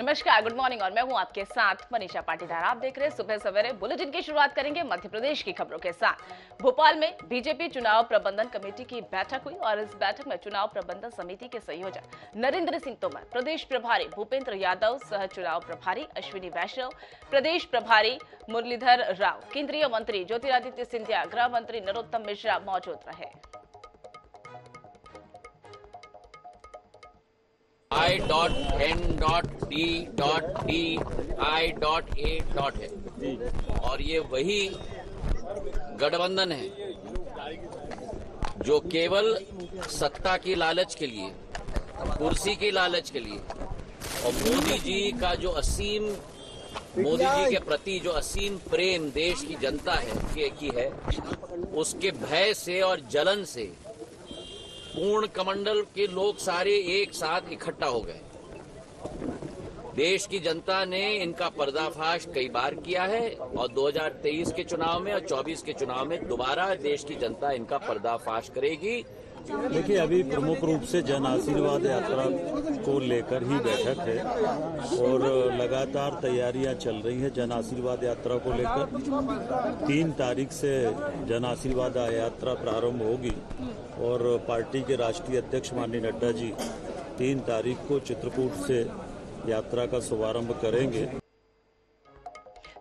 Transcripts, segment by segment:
नमस्कार, good morning और मैं हूं आपके साथ मनीषा पाटीदार। आप देख रहे हैं सुबह सवेरे बुलेटिन की शुरुआत करेंगे मध्य प्रदेश की खबरों के साथ। भोपाल में बीजेपी चुनाव प्रबंधन कमेटी की बैठक हुई और इस बैठक में चुनाव प्रबंधन समिति के संयोजक नरेंद्र सिंह तोमर, प्रदेश प्रभारी भूपेंद्र यादव, सह चुनाव प्रभारी अश्विनी वैष्णव, प्रदेश प्रभारी मुरलीधर राव, केंद्रीय मंत्री ज्योतिरादित्य सिंधिया, गृह मंत्री नरोत्तम मिश्रा मौजूद रहे। I.N.D.I.A. है और ये वही गठबंधन है जो केवल सत्ता की लालच के लिए, कुर्सी की लालच के लिए और मोदी जी के प्रति जो असीम प्रेम देश की जनता है उसके भय से और जलन से पूर्ण कमंडल के लोग सारे एक साथ इकट्ठा हो गए। देश की जनता ने इनका पर्दाफाश कई बार किया है और 2023 के चुनाव में और 24 के चुनाव में दोबारा देश की जनता इनका पर्दाफाश करेगी। देखिए, अभी प्रमुख रूप से जन आशीर्वाद यात्रा को लेकर ही बैठक है और लगातार तैयारियां चल रही है जन आशीर्वाद यात्रा को लेकर। 3 तारीख से जन आशीर्वाद यात्रा प्रारंभ होगी और पार्टी के राष्ट्रीय अध्यक्ष माननीय नड्डा जी 3 तारीख को चित्रकूट से यात्रा का शुभारंभ करेंगे।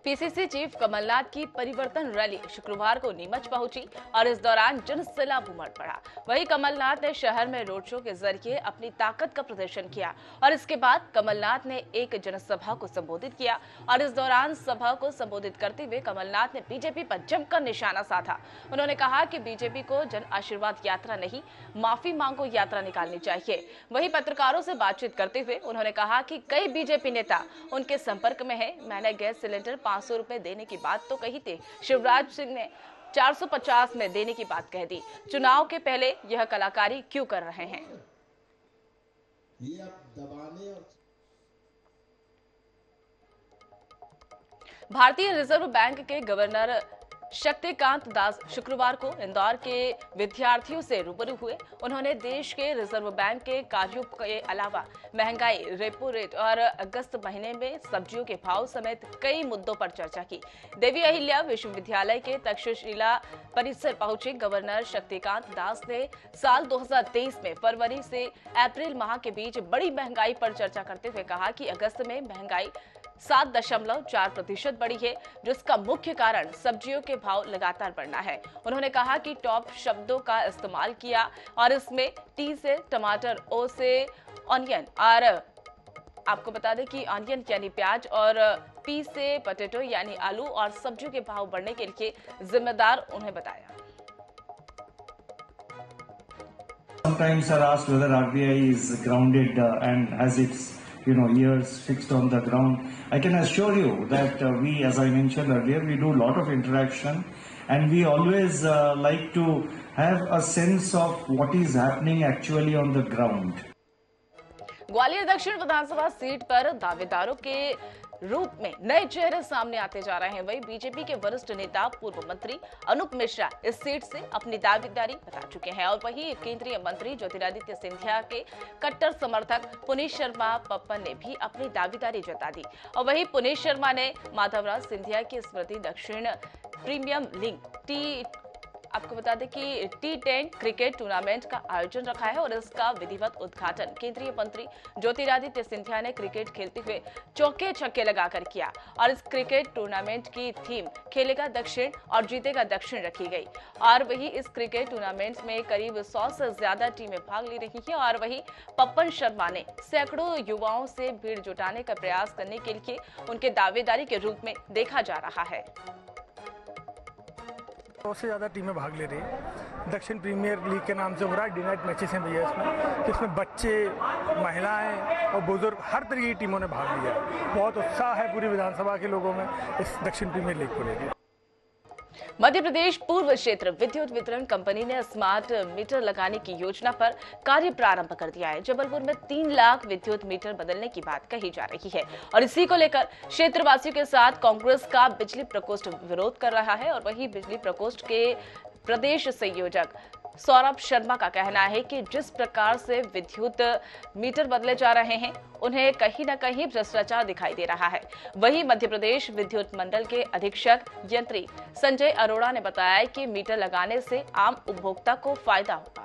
पीसीसी चीफ कमलनाथ की परिवर्तन रैली शुक्रवार को नीमच पहुंची और इस दौरान जनसैलाब उमड़ पड़ा। वहीं कमलनाथ ने शहर में रोड शो के जरिए अपनी ताकत का प्रदर्शन किया और इसके बाद कमलनाथ ने एक जनसभा को संबोधित किया और इस दौरान सभा को संबोधित करते हुए कमलनाथ ने बीजेपी पर जमकर निशाना साधा। उन्होंने कहा कि बीजेपी को जन आशीर्वाद यात्रा नहीं, माफी मांगो यात्रा निकालनी चाहिए। वहीं पत्रकारों से बातचीत करते हुए उन्होंने कहा कि कई बीजेपी नेता उनके संपर्क में है। मैंने गैस सिलेंडर 500 रुपए देने की बात तो कही थी, शिवराज सिंह ने 450 में देने की बात कह दी। चुनाव के पहले यह कलाकारी क्यों कर रहे हैं? भारतीय रिजर्व बैंक के गवर्नर शक्तिकांत दास शुक्रवार को इंदौर के विद्यार्थियों से रूबरू हुए। उन्होंने देश के रिजर्व बैंक के कार्यों के अलावा महंगाई, रेपो रेट और अगस्त महीने में सब्जियों के भाव समेत कई मुद्दों पर चर्चा की। देवी अहिल्या विश्वविद्यालय के तक्षशिला परिसर पहुंचे गवर्नर शक्तिकांत दास ने साल 2023 में फरवरी से अप्रैल माह के बीच बड़ी महंगाई पर चर्चा करते हुए कहा कि अगस्त में महंगाई 7.4% बढ़ी है, जिसका मुख्य कारण सब्जियों के भाव लगातार बढ़ना है। उन्होंने कहा कि टॉप शब्दों का इस्तेमाल किया और इसमें टी से टमाटर, ओ से ऑनियन और आपको बता दें कि ऑनियन यानी प्याज और पी से पोटैटो यानी आलू और सब्जियों के भाव बढ़ने के लिए जिम्मेदार उन्हें बताया। Sometimes are asked whether RBI is grounded and has its years fixed on the ground. I can assure you that we, as I mentioned earlier, we do a lot of interaction and we always like to have a sense of what is happening actually on the ground. Gwalior दक्षिण विधानसभा seat पर दावेदारों के रूप में नए चेहरे सामने आते जा रहे हैं। वहीं बीजेपी के वरिष्ठ नेता पूर्व मंत्री अनूप मिश्रा इस सीट से अपनी दावेदारी बता चुके हैं और वहीं केंद्रीय मंत्री ज्योतिरादित्य सिंधिया के कट्टर समर्थक पुनीत शर्मा पप्पन ने भी अपनी दावेदारी जता दी। और वहीं पुनीत शर्मा ने माधवराज सिंधिया की स्मृति दक्षिण प्रीमियम लीग आपको बता दें कि T10 क्रिकेट टूर्नामेंट का आयोजन रखा है और इसका विधिवत उद्घाटन केंद्रीय मंत्री ज्योतिरादित्य सिंधिया ने क्रिकेट खेलते हुए चौके छक्के लगाकर किया और इस क्रिकेट टूर्नामेंट की थीम खेलेगा दक्षिण और जीतेगा दक्षिण रखी गई। और वही इस क्रिकेट टूर्नामेंट में करीब 100 से ज्यादा टीमें भाग ले रही हैं और वही पप्पन शर्मा ने सैकड़ों युवाओं से भीड़ जुटाने का प्रयास करने के लिए उनके दावेदारी के रूप में देखा जा रहा है। 100 से ज़्यादा टीमें भाग ले रही हैं। दक्षिण प्रीमियर लीग के नाम से हो रहा है। डे नाइट मैचेस हैं भैया इसमें बच्चे, महिलाएं और बुजुर्ग हर तरह की टीमों ने भाग लिया। बहुत उत्साह है पूरी विधानसभा के लोगों में इस दक्षिण प्रीमियर लीग को लेकर। मध्य प्रदेश पूर्व क्षेत्र विद्युत वितरण कंपनी ने स्मार्ट मीटर लगाने की योजना पर कार्य प्रारंभ कर दिया है। जबलपुर में 3 लाख विद्युत मीटर बदलने की बात कही जा रही है और इसी को लेकर क्षेत्रवासियों के साथ कांग्रेस का बिजली प्रकोष्ठ विरोध कर रहा है और वही बिजली प्रकोष्ठ के प्रदेश संयोजक सौरभ शर्मा का कहना है कि जिस प्रकार से विद्युत मीटर बदले जा रहे हैं उन्हें कहीं न कहीं भ्रष्टाचार दिखाई दे रहा है। वहीं मध्य प्रदेश विद्युत मंडल के अधीक्षक यंत्री संजय अरोड़ा ने बताया कि मीटर लगाने से आम उपभोक्ता को फायदा होगा।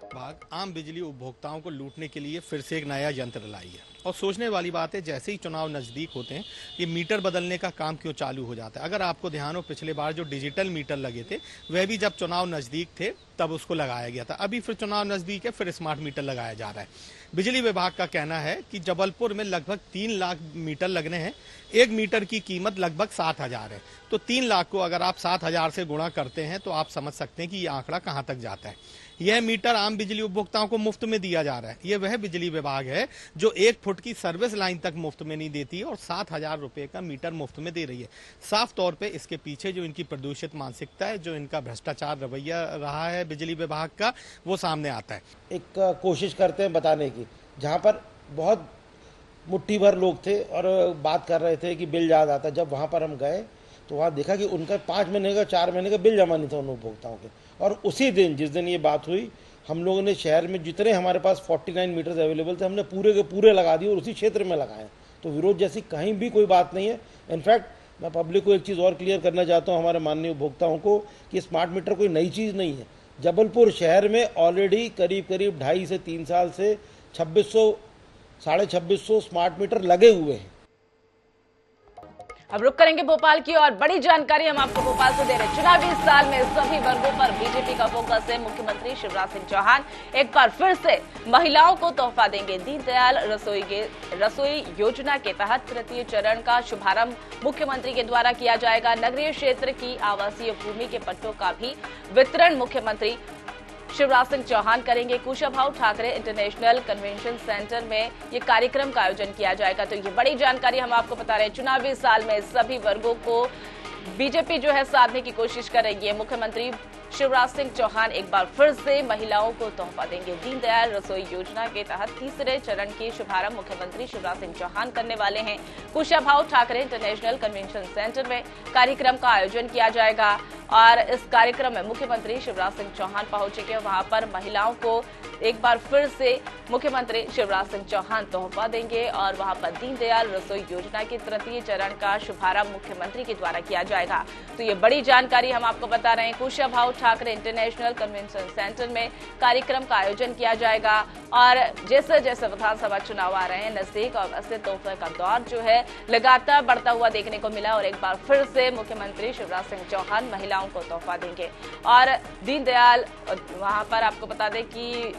विभाग आम बिजली उपभोक्ताओं को लूटने के लिए फिर से एक नया यंत्र लाई है और सोचने वाली बात है, जैसे ही चुनाव नजदीक होते हैं ये मीटर बदलने का काम क्यों चालू हो जाता है। अगर आपको ध्यान हो, पिछले बार जो डिजिटल मीटर लगे थे वह भी जब चुनाव नजदीक थे तब उसको लगाया गया था। अभी फिर चुनाव नजदीक है, फिर स्मार्ट मीटर लगाया जा रहा है। बिजली विभाग का कहना है कि जबलपुर में लगभग 3 लाख मीटर लगने हैं। एक मीटर की कीमत लगभग 7,000 है, तो 3 लाख को अगर आप 7,000 से गुणा करते हैं तो आप समझ सकते हैं कि ये आंकड़ा कहां तक जाता है। यह मीटर आम बिजली उपभोक्ताओं को मुफ्त में दिया जा रहा है। यह वह बिजली विभाग है जो 1 फुट की सर्विस लाइन तक मुफ्त में नहीं देती और 7,000 रुपए का मीटर मुफ्त में दे रही है। साफ तौर पे इसके पीछे जो इनकी प्रदूषित मानसिकता है, जो इनका भ्रष्टाचार रवैया रहा है बिजली विभाग का, वो सामने आता है। एक कोशिश करते हैं बताने की, जहाँ पर बहुत मुट्ठी भर लोग थे और बात कर रहे थे कि बिल ज़्यादा आता। जब वहाँ पर हम गए तो वहाँ देखा कि उनका 5 महीने का 4 महीने का बिल जमा नहीं था उन उपभोक्ताओं के। और उसी दिन, जिस दिन ये बात हुई, हम लोगों ने शहर में जितने हमारे पास 49 मीटर्स अवेलेबल थे, हमने पूरे के पूरे लगा दिए और उसी क्षेत्र में लगाए। तो विरोध जैसी कहीं भी कोई बात नहीं है। इनफैक्ट मैं पब्लिक को एक चीज़ और क्लियर करना चाहता हूँ, हमारे माननीय उपभोक्ताओं को, कि स्मार्ट मीटर कोई नई चीज़ नहीं है। जबलपुर शहर में ऑलरेडी करीब 2.5 से 3 साल से 2600 साढ़े 2600 स्मार्ट मीटर लगे हुए हैं। अब रुक करेंगे भोपाल की और बड़ी जानकारी हम आपको भोपाल से दे रहे हैं। चुनावी साल में सभी वर्गों पर बीजेपी का फोकस है। मुख्यमंत्री शिवराज सिंह चौहान एक बार फिर से महिलाओं को तोहफा देंगे। दीनदयाल रसोई योजना के तहत तृतीय चरण का शुभारंभ मुख्यमंत्री के द्वारा किया जाएगा। नगरीय क्षेत्र की आवासीय भूमि के पट्टों का भी वितरण मुख्यमंत्री शिवराज सिंह चौहान करेंगे। Kushabhau Thackeray international convention centre में ये कार्यक्रम का आयोजन किया जाएगा। तो ये बड़ी जानकारी हम आपको बता रहे हैं। चुनावी साल में सभी वर्गों को बीजेपी जो है साधने की कोशिश कर रही है। मुख्यमंत्री शिवराज सिंह चौहान एक बार फिर से महिलाओं को तोहफा देंगे। दीनदयाल रसोई योजना के तहत तीसरे चरण की शुभारंभ मुख्यमंत्री शिवराज सिंह चौहान करने वाले हैं। Kushabhau Thackeray international convention centre में कार्यक्रम का आयोजन किया जाएगा और इस कार्यक्रम में मुख्यमंत्री शिवराज सिंह चौहान पहुंचेंगे। वहां पर महिलाओं को एक बार फिर से मुख्यमंत्री शिवराज सिंह चौहान तोहफा देंगे और वहां पर दीनदयाल रसोई योजना के तृतीय चरण का शुभारंभ मुख्यमंत्री के द्वारा किया जाएगा। तो ये बड़ी जानकारी हम आपको बता रहे हैं। Kushabhau Thackeray international convention centre में कार्यक्रम का आयोजन किया जाएगा और जैसे जैसे विधानसभा चुनाव आ रहे हैं नजदीक और वैसे तोहफे का दौर जो है लगातार बढ़ता हुआ देखने को मिला और एक बार फिर से मुख्यमंत्री शिवराज सिंह चौहान महिलाओं को तोहफा देंगे। और दीनदयाल वहां पर आपको बता दें कि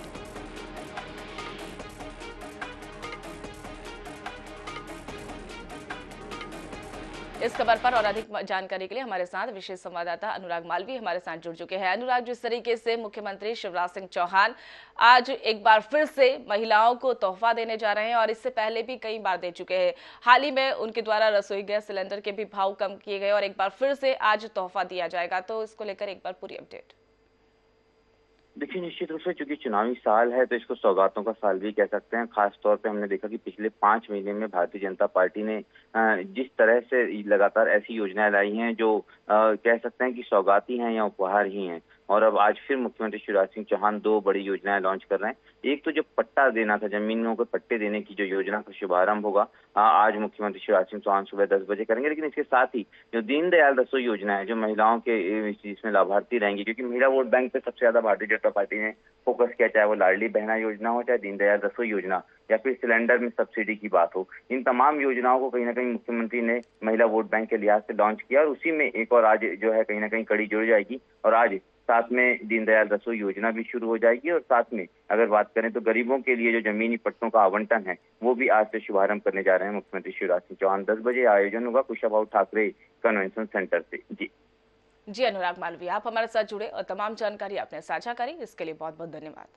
इस खबर पर और अधिक जानकारी के लिए हमारे साथ विशेष संवाददाता अनुराग मालवी हमारे साथ जुड़ चुके हैं। अनुराग, जिस तरीके से मुख्यमंत्री शिवराज सिंह चौहान आज एक बार फिर से महिलाओं को तोहफा देने जा रहे हैं और इससे पहले भी कई बार दे चुके हैं। हाल ही में उनके द्वारा रसोई गैस सिलेंडर के भी भाव कम किए गए और एक बार फिर से आज तोहफा दिया जाएगा। तो इसको लेकर एक बार पूरी अपडेट। देखिए, निश्चित रूप से चूंकि चुनावी साल है तो इसको सौगातों का साल भी कह सकते हैं। खास तौर पे हमने देखा कि पिछले 5 महीने में भारतीय जनता पार्टी ने जिस तरह से लगातार ऐसी योजनाएं लाई हैं जो कह सकते हैं कि सौगाती हैं या उपहार ही हैं। और अब आज फिर मुख्यमंत्री शिवराज सिंह चौहान 2 बड़ी योजनाएं लॉन्च कर रहे हैं। एक तो जो पट्टा देना था, जमीनों को पट्टे देने की जो योजना का शुभारंभ होगा, आज मुख्यमंत्री शिवराज सिंह चौहान सुबह 10 बजे करेंगे। लेकिन इसके साथ ही जो दीनदयाल रसोई योजना है, जो महिलाओं के इसमें लाभार्थी रहेंगी, क्योंकि महिला वोट बैंक पे सबसे ज्यादा भारतीय जनता पार्टी ने फोकस किया, चाहे वो लाडली बहना योजना हो, चाहे दीनदयाल रसोई योजना या फिर सिलेंडर में सब्सिडी की बात हो। इन तमाम योजनाओं को कहीं ना कहीं मुख्यमंत्री ने महिला वोट बैंक के लिहाज से लॉन्च किया और उसी में एक और आज जो है कहीं ना कहीं कड़ी जुड़ जाएगी और आज साथ में दीनदयाल रसोई योजना भी शुरू हो जाएगी। और साथ में अगर बात करें तो गरीबों के लिए जो जमीनी पट्टों का आवंटन है वो भी आज से शुभारंभ करने जा रहे हैं मुख्यमंत्री शिवराज सिंह चौहान। 10 बजे आयोजन होगा कुशाभाऊ ठाकरे कन्वेंशन सेंटर से। जी अनुराग मालवी, आप हमारे साथ जुड़े और तमाम जानकारी आपने साझा करी, इसके लिए बहुत बहुत धन्यवाद।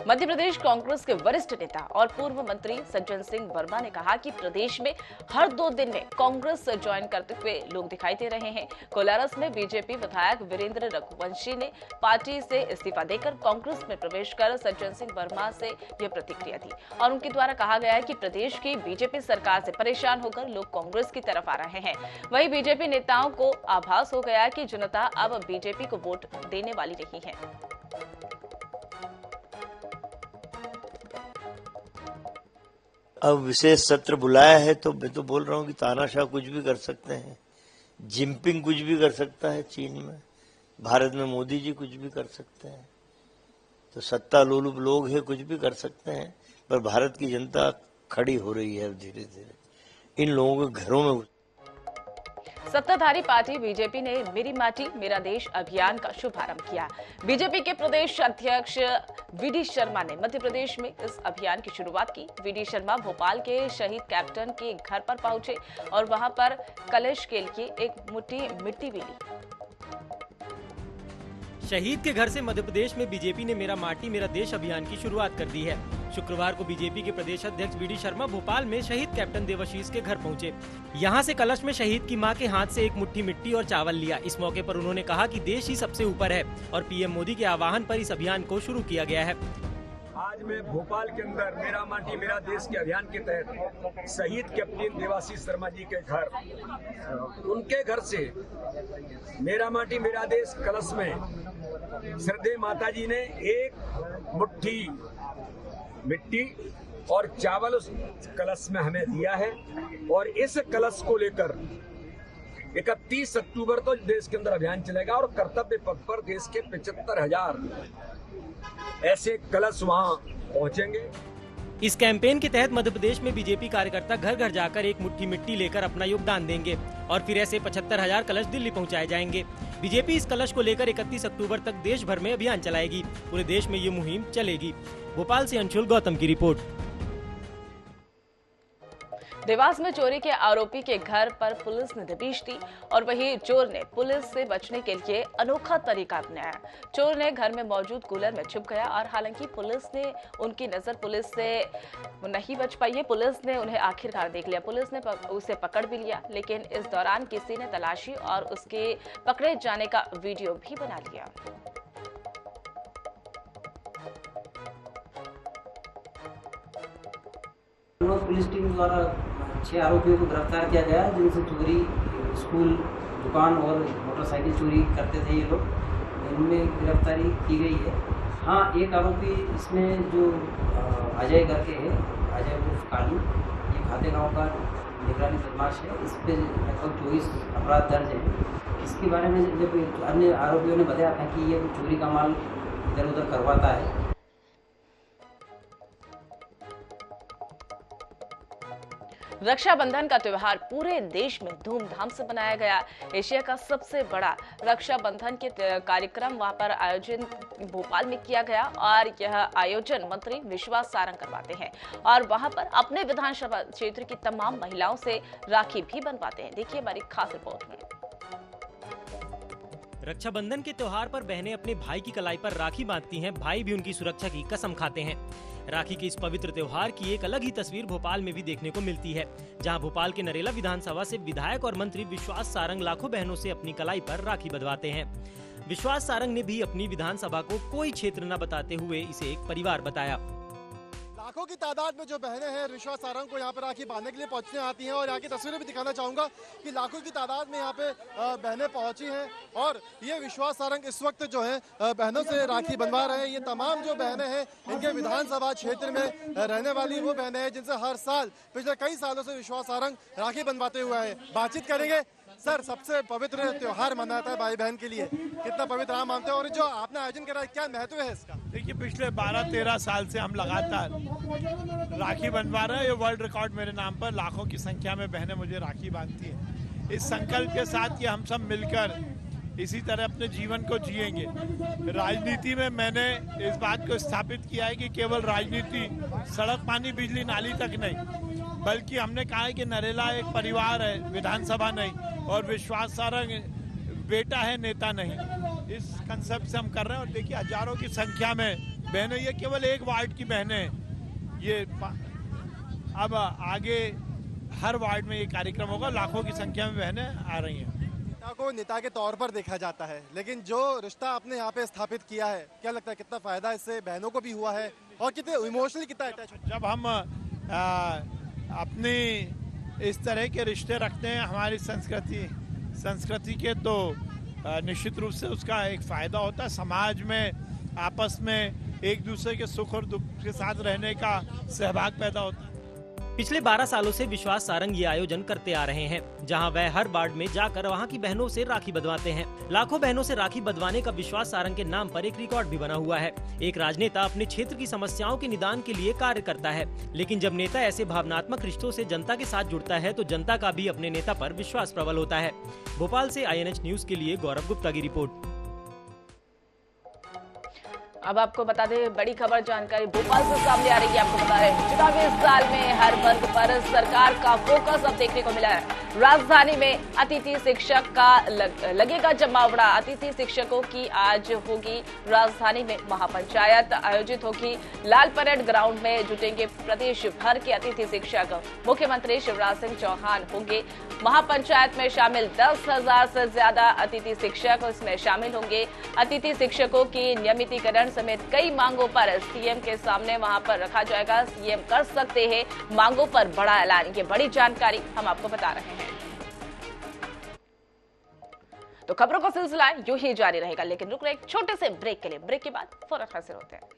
मध्य प्रदेश कांग्रेस के वरिष्ठ नेता और पूर्व मंत्री सज्जन सिंह वर्मा ने कहा कि प्रदेश में हर 2 दिन में कांग्रेस ज्वाइन करते हुए लोग दिखाई दे रहे हैं। कोलारस में बीजेपी विधायक वीरेंद्र रघुवंशी ने पार्टी से इस्तीफा देकर कांग्रेस में प्रवेश कर सज्जन सिंह वर्मा से यह प्रतिक्रिया दी और उनके द्वारा कहा गया है कि प्रदेश की बीजेपी सरकार से परेशान होकर लोग कांग्रेस की तरफ आ रहे हैं। वहीं बीजेपी नेताओं को आभास हो गया कि जनता अब बीजेपी को वोट देने वाली नहीं है। अब विशेष सत्र बुलाया है तो मैं तो बोल रहा हूँ कि तानाशाह कुछ भी कर सकते हैं, जिनपिंग कुछ भी कर सकता है चीन में, भारत में मोदी जी कुछ भी कर सकते हैं, तो सत्ता लोलुप लोग हैं कुछ भी कर सकते हैं, पर भारत की जनता खड़ी हो रही है धीरे धीरे इन लोगों के घरों में। सत्ताधारी पार्टी बीजेपी ने मेरी माटी मेरा देश अभियान का शुभारंभ किया। बीजेपी के प्रदेश अध्यक्ष वीडी शर्मा ने मध्य प्रदेश में इस अभियान की शुरुआत की। वीडी शर्मा भोपाल के शहीद कैप्टन के घर पर पहुंचे और वहां पर कलश के लिए एक मुट्ठी मिट्टी भी ली। शहीद के घर से मध्य प्रदेश में बीजेपी ने मेरा माटी मेरा देश अभियान की शुरुआत कर दी है। शुक्रवार को बीजेपी के प्रदेश अध्यक्ष वीडी शर्मा भोपाल में शहीद कैप्टन देवाशीष के घर पहुंचे। यहां से कलश में शहीद की मां के हाथ से एक मुट्ठी मिट्टी और चावल लिया। इस मौके पर उन्होंने कहा कि देश ही सबसे ऊपर है और पीएम मोदी के आह्वान पर इस अभियान को शुरू किया गया है। आज मैं भोपाल के अंदर मेरा माटी मेरा देश के अभियान के तहत शहीद कैप्टन देवाशीष शर्मा जी के घर, उनके घर से मेरा माटी मेरा देश कलश में श्रद्धेय माता जी ने एक मुट्ठी मिट्टी और चावल उस कलश में हमें दिया है और इस कलश को लेकर 31 अक्टूबर तो देश के अंदर अभियान चलेगा और कर्तव्य पथ पर देश के 75,000 ऐसे कलश वहां पहुंचेंगे। इस कैंपेन के तहत मध्य प्रदेश में बीजेपी कार्यकर्ता घर घर जाकर एक मुट्ठी मिट्टी लेकर अपना योगदान देंगे और फिर ऐसे 75,000 कलश दिल्ली पहुंचाए जाएंगे। बीजेपी इस कलश को लेकर 31 अक्टूबर तक देश भर में अभियान चलाएगी। पूरे देश में ये मुहिम चलेगी। भोपाल से अंशुल गौतम की रिपोर्ट। देवास में चोरी के आरोपी के घर पर पुलिस ने दबिश दी और वहीं चोर ने पुलिस से बचने के लिए अनोखा तरीका अपनाया। चोर ने घर में मौजूद कूलर में छुप गया और हालांकि पुलिस ने उनकी नजर पुलिस से नहीं बच पाई है। पुलिस ने उन्हें आखिरकार देख लिया। पुलिस ने उसे पकड़ भी लिया, लेकिन इस दौरान किसी ने तलाशी और उसके पकड़े जाने का वीडियो भी बना लिया। पुलिस टीम द्वारा 6 आरोपियों को गिरफ्तार किया गया, जिनसे चोरी, स्कूल, दुकान और मोटरसाइकिल चोरी करते थे ये लोग। इनमें गिरफ्तारी की गई है। हाँ, एक आरोपी इसमें जो अजय करके है, अजय उर्फ कालू, ये खाते गांव का निगरानी बदमाश है। इस पर लगभग 24 अपराध दर्ज है। इसके बारे में जब अन्य आरोपियों ने बताया था कि ये चोरी का माल इधर उधर करवाता है। रक्षाबंधन का त्योहार पूरे देश में धूमधाम से मनाया गया। एशिया का सबसे बड़ा रक्षाबंधन के कार्यक्रम वहां पर आयोजन भोपाल में किया गया और यह आयोजन मंत्री विश्वास सारंग करवाते हैं और वहां पर अपने विधानसभा क्षेत्र की तमाम महिलाओं से राखी भी बनवाते हैं। देखिए हमारी खास रिपोर्ट में। रक्षाबंधन के त्योहार पर बहनें अपने भाई की कलाई पर राखी बांधती हैं, भाई भी उनकी सुरक्षा की कसम खाते हैं। राखी के इस पवित्र त्योहार की एक अलग ही तस्वीर भोपाल में भी देखने को मिलती है, जहां भोपाल के नरेला विधानसभा से विधायक और मंत्री विश्वास सारंग लाखों बहनों से अपनी कलाई पर राखी बंधवाते हैं। विश्वास सारंग ने भी अपनी विधानसभा को कोई क्षेत्र न बताते हुए इसे एक परिवार बताया। लाखों की तादाद में जो बहनें हैं विश्वास सारंग को यहाँ पर राखी बांधने के लिए पहुँचने आती हैं और यहाँ की तस्वीरें भी दिखाना चाहूँगा कि लाखों की तादाद में यहाँ पे बहनें पहुँची हैं और ये विश्वास सारंग इस वक्त जो है बहनों से राखी बनवा रहे हैं। ये तमाम जो बहनें हैं इनके विधानसभा क्षेत्र में रहने वाली वो बहनें हैं जिनसे हर साल पिछले कई सालों से विश्वास सारंग राखी बनवाते हुए हैं। बातचीत करेंगे। सर, सबसे पवित्र त्योहार मनाता है भाई बहन के लिए, कितना पवित्र आप मानते हैं और जो आपने आयोजन करा है क्या महत्व है इसका? देखिए, पिछले 12-13 साल से हम लगातार राखी बनवा रहे हैं। ये वर्ल्ड रिकॉर्ड मेरे नाम पर लाखों की संख्या में बहनें मुझे राखी बांधती हैं। इस संकल्प के साथ ये हम सब मिलकर इसी तरह अपने जीवन को जिएंगे। राजनीति में मैंने इस बात को स्थापित किया है कि केवल राजनीति सड़क, पानी, बिजली, नाली तक नहीं, बल्कि हमने कहा है कि नरेला एक परिवार है, विधानसभा नहीं, और विश्वास सारंग बेटा है, नेता नहीं। इस कंसेप्ट से हम कर रहे हैं और देखिए हजारों की संख्या में बहनें, ये केवल एक वार्ड की बहनें, ये अब आगे हर वार्ड में ये कार्यक्रम होगा। लाखों की संख्या में बहनें आ रही हैं। नेता को नेता के तौर पर देखा जाता है, लेकिन जो रिश्ता आपने यहाँ पे स्थापित किया है, क्या लगता है कितना फायदा इससे बहनों को भी हुआ है और कितने इमोशनली कितना अटैच? जब हम अपनी इस तरह के रिश्ते रखते हैं हमारी संस्कृति के, तो निश्चित रूप से उसका एक फायदा होता है। समाज में आपस में एक दूसरे के सुख और दुख के साथ रहने का सहभाग पैदा होता है। पिछले 12 सालों से विश्वास सारंग ये आयोजन करते आ रहे हैं, जहां वह हर वार्ड में जाकर वहां की बहनों से राखी बंधवाते हैं। लाखों बहनों से राखी बंधवाने का विश्वास सारंग के नाम पर एक रिकॉर्ड भी बना हुआ है। एक राजनेता अपने क्षेत्र की समस्याओं के निदान के लिए कार्य करता है, लेकिन जब नेता ऐसे भावनात्मक रिश्तों से जनता के साथ जुड़ता है तो जनता का भी अपने नेता पर विश्वास प्रबल होता है। भोपाल से INH न्यूज के लिए गौरव गुप्ता की रिपोर्ट। अब आपको बता दें बड़ी खबर जानकारी भोपाल से सामने आ रही है। आपको बता रहे हैं चुनावी साल में हर वर्ग पर सरकार का फोकस अब देखने को मिला है। राजधानी में अतिथि शिक्षक का लगेगा जमावड़ा। अतिथि शिक्षकों की आज होगी राजधानी में महापंचायत आयोजित होगी। लाल परेड ग्राउंड में जुटेंगे प्रदेश भर के अतिथि शिक्षक। मुख्यमंत्री शिवराज सिंह चौहान होंगे महापंचायत में शामिल। 10,000 से ज्यादा अतिथि शिक्षक इसमें शामिल होंगे। अतिथि शिक्षकों की नियमितीकरण समेत कई मांगों पर सीएम के सामने वहां पर रखा जाएगा। सीएम कर सकते हैं मांगों पर बड़ा ऐलान। ये बड़ी जानकारी हम आपको बता रहे हैं। तो खबरों का सिलसिला यूं ही जारी रहेगा, लेकिन रुक रहे एक छोटे से ब्रेक के लिए। ब्रेक के बाद फौरन हाजिर होते हैं।